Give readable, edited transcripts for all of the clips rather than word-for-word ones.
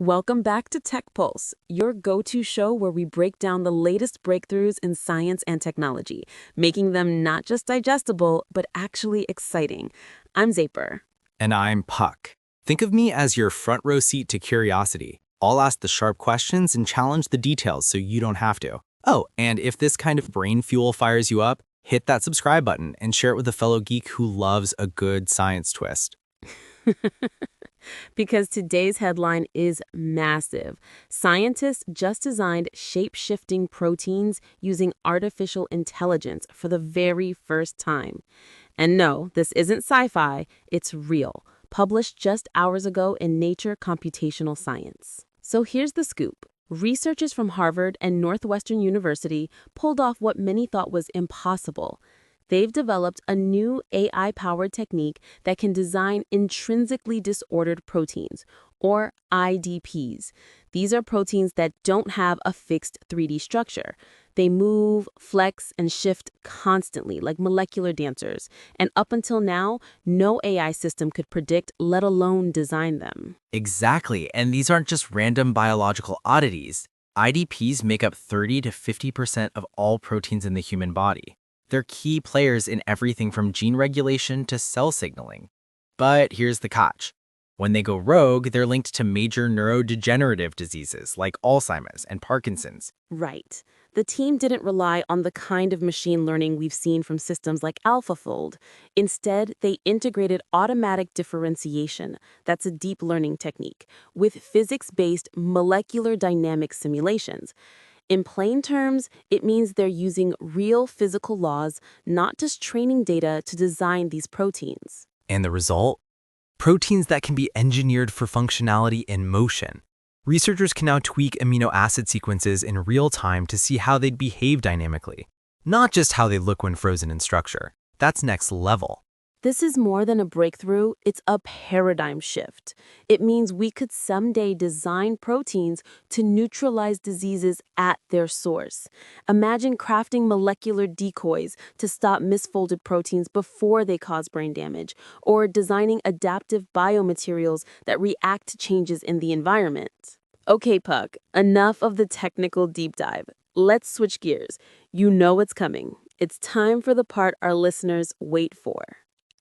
Welcome back to Tech Pulse, your go-to show where we break down the latest breakthroughs in science and technology, making them not just digestible, but actually exciting. I'm Zaper. And I'm Puck. Think of me as your front row seat to curiosity. I'll ask the sharp questions and challenge the details so you don't have to. Oh, and if this kind of brain fuel fires you up, hit that subscribe button and share it with a fellow geek who loves a good science twist. Because today's headline is massive. Scientists just designed shape-shifting proteins using artificial intelligence for the very first time. And no, this isn't sci-fi, it's real, published just hours ago in Nature Computational Science. So here's the scoop. Researchers from Harvard and Northwestern University pulled off what many thought was impossible. They've developed a new AI-powered technique that can design intrinsically disordered proteins, or IDPs. These are proteins that don't have a fixed 3D structure. They move, flex, and shift constantly, like molecular dancers. And up until now, no AI system could predict, let alone design them. Exactly, and these aren't just random biological oddities. IDPs make up 30 to 50% of all proteins in the human body. They're key players in everything from gene regulation to cell signaling. But here's the catch. When they go rogue, they're linked to major neurodegenerative diseases like Alzheimer's and Parkinson's. Right. The team didn't rely on the kind of machine learning we've seen from systems like AlphaFold. Instead, they integrated automatic differentiation, that's a deep learning technique, with physics-based molecular dynamic simulations. In plain terms, it means they're using real physical laws, not just training data, to design these proteins. And the result? Proteins that can be engineered for functionality in motion. Researchers can now tweak amino acid sequences in real time to see how they'd behave dynamically, not just how they look when frozen in structure. That's next level. This is more than a breakthrough, it's a paradigm shift. It means we could someday design proteins to neutralize diseases at their source. Imagine crafting molecular decoys to stop misfolded proteins before they cause brain damage, or designing adaptive biomaterials that react to changes in the environment. Okay, Puck, enough of the technical deep dive. Let's switch gears. You know what's coming. It's time for the part our listeners wait for.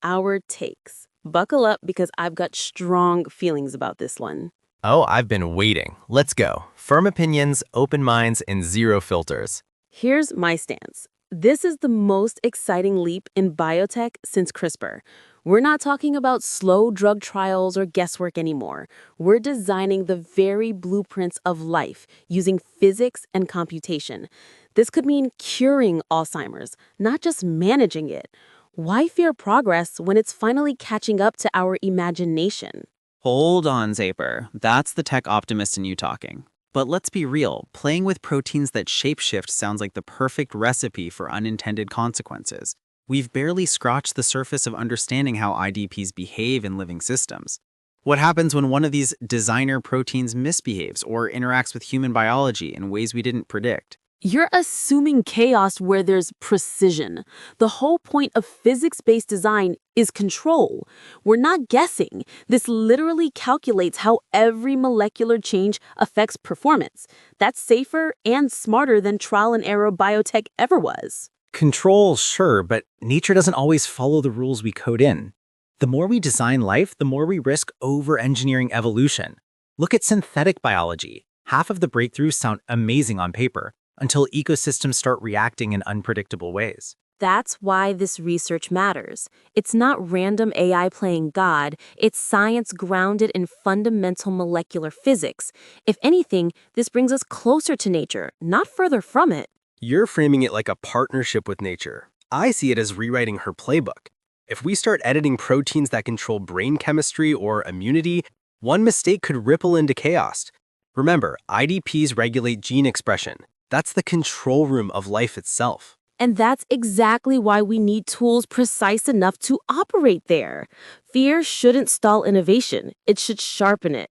Our takes. Buckle up because I've got strong feelings about this one. Oh, I've been waiting. Let's go. Firm opinions, open minds, and zero filters. Here's my stance. This is the most exciting leap in biotech since CRISPR. We're not talking about slow drug trials or guesswork anymore. We're designing the very blueprints of life using physics and computation. This could mean curing Alzheimer's, not just managing it. Why fear progress when it's finally catching up to our imagination? Hold on, Zaper. That's the tech optimist in you talking. But let's be real, playing with proteins that shapeshift sounds like the perfect recipe for unintended consequences. We've barely scratched the surface of understanding how IDPs behave in living systems. What happens when one of these designer proteins misbehaves or interacts with human biology in ways we didn't predict? You're assuming chaos where there's precision. The whole point of physics-based design is control. We're not guessing. This literally calculates how every molecular change affects performance. That's safer and smarter than trial and error biotech ever was. Control, sure, but nature doesn't always follow the rules we code in. The more we design life, the more we risk over-engineering evolution. Look at synthetic biology. Half of the breakthroughs sound amazing on paper, until ecosystems start reacting in unpredictable ways. That's why this research matters. It's not random AI playing God, it's science grounded in fundamental molecular physics. If anything, this brings us closer to nature, not further from it. You're framing it like a partnership with nature. I see it as rewriting her playbook. If we start editing proteins that control brain chemistry or immunity, one mistake could ripple into chaos. Remember, IDPs regulate gene expression. That's the control room of life itself. And that's exactly why we need tools precise enough to operate there. Fear shouldn't stall innovation. It should sharpen it.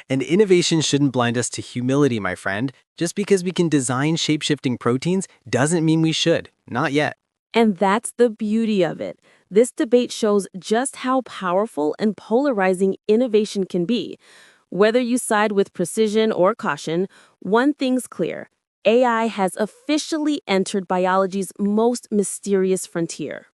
And innovation shouldn't blind us to humility, my friend. Just because we can design shape-shifting proteins doesn't mean we should. Not yet. And that's the beauty of it. This debate shows just how powerful and polarizing innovation can be. Whether you side with precision or caution, one thing's clear. AI has officially entered biology's most mysterious frontier.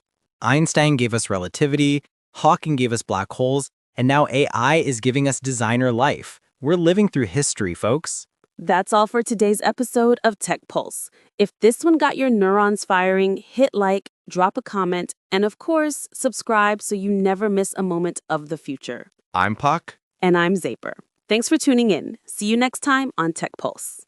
Einstein gave us relativity, Hawking gave us black holes, and now AI is giving us designer life. We're living through history, folks. That's all for today's episode of Tech Pulse. If this one got your neurons firing, hit like, drop a comment, and of course, subscribe so you never miss a moment of the future. I'm Puck. And I'm Zaper. Thanks for tuning in. See you next time on Tech Pulse.